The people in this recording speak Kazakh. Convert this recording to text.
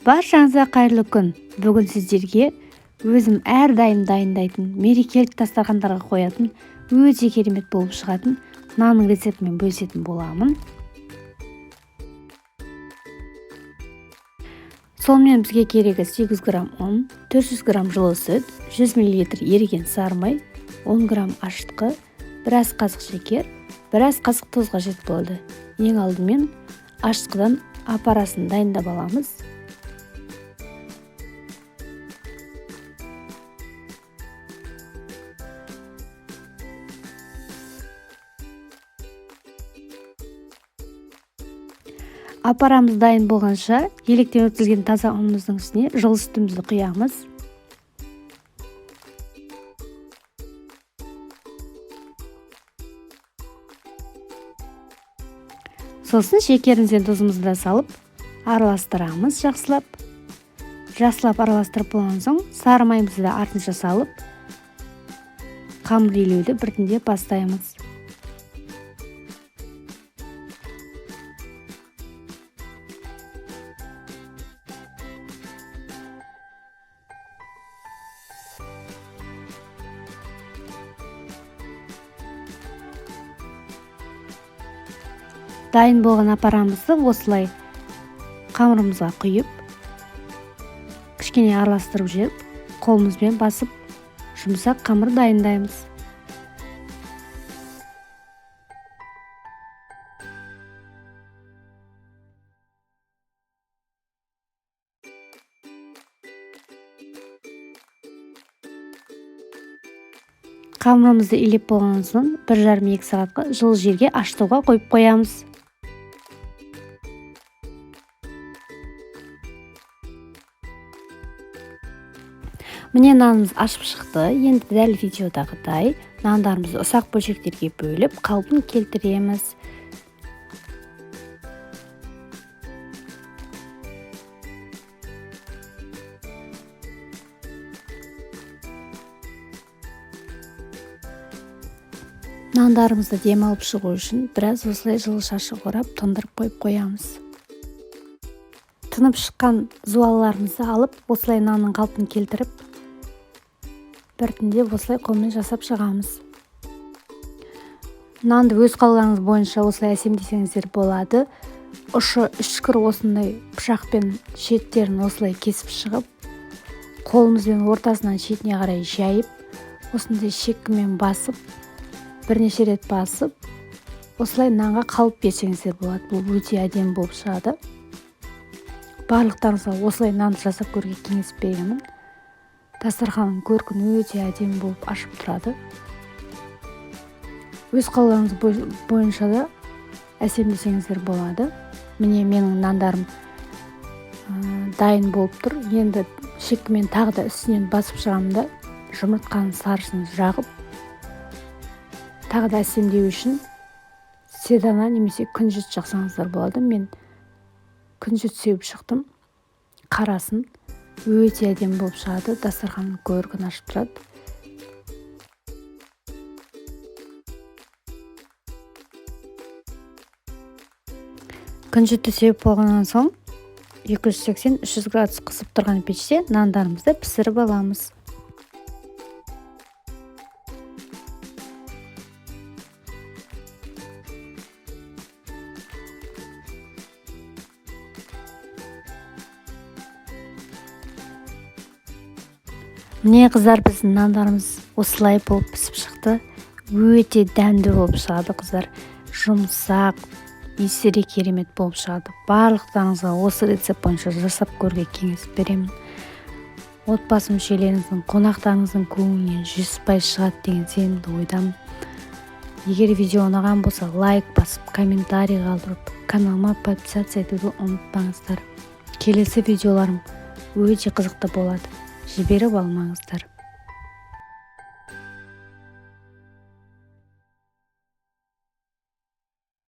Баршаңызға қайырлы күн. Бүгін сіздерге өзім әрдайым дайындайтын, мерекелік дастархандарға қоятын, өте керемет болып шығатын нанның рецептімен бөлісетін боламын. Сонымен бізге керегі 8 грамм ұн, 400 грамм жылы сүт, 100 мл еріген сары май, 10 грамм ашытқы, біраз қасық шекер, біраз қасық тұз қажет болды. Ең алдымен ашытқыдан апарасын дайындап аламыз. Апарамыз дайын болғанша електен өткізген таза ұнымыздың үстіне жылы сүтімізді құямыз. Сосын шекерімізден тұзымызды да салып, араластырамыз жақсылап. Жақсылап араластырып болған соң, сары майымызды да артынша салып, қамыр илеуді біртіндеп бастаймыз. Дайын болған апарамызды осылай қамырымызға құйып, кішкене араластырып жүріп, қолымызбен басып, жұмсақ қамыр дайындаймыз. Қамырымызды илеп болған соң 1,5-2 сағатқа жылы жерге ашытуға қойып қоямыз. Міне нанымыз ашып шықты. Енді дәл видеодағыдай нандарымызды ұсақ бөлшектерге бөліп, қалпын келтіреміз. Нандарымызды демалып шығу үшін біраз осылай жылы шашып орап, тоңдырып қойып қоямыз. Тынып шыққан зуалыларымызды алып, осылай нанның қалпын келтіріп, біртіндеп осылай қолмен жасап шығамыз. Нанды өз қалауыңыз бойынша осылай әсемдесеңіздер болады. Ұшы үшкір осындай пышақпен шеттерін осылай кесіп шығып, қолымызбен ортасынан шетіне қарай жайып, осындай шеккімен басып, бірнеше рет басып, осылай нанға қалып берсеңіздер болады. Бұл өте әдемі болып шығады. Барлықтарыңызға осылай нанды жасап көруге кеңес беремін. Дастарханның көркін өте әдемі болып ашып тұрады. Өз қалауыңыз бойынша да әсемдесеңіздер болады. Міне менің нандарым дайын болып тұр. Енді шеккімен тағы да үстінен басып шығамын да, жұмыртқаның сарысын жағып, тағы да әсемдеу үшін седана немесе күнжіт жақсаңыздар болады. Мен күнжіт сеуіп шықтым. Қарасын өте әдемі болып шығады. Дастарханның көркін ашып тұрады. Күнжітті сеуіп болғаннан соң 280-300 градус қысып тұрған пеште нандарымызды пісіріп аламыз. Міне қыздар, біздің нандарымыз осылай болып пісіп шықты. Өте дәмді болып шығады қыздар. Жұмсақ, иісі керемет болып шығады. Барлықтарыңызға осы рецепт бойынша жасап көруге кеңес беремін. Отбасы мүшелеріңіздің, қонақтарыңыздың көңілінен 100% шығады деген сенімді ойдамын. Егер видео ұнаған болса, лайк басып, комментарий қалдырып, каналыма подписаться етуді ұмытпаңыздар. Келесі видеоларым өте қызықты болады. Жіберіп алмаңыздар.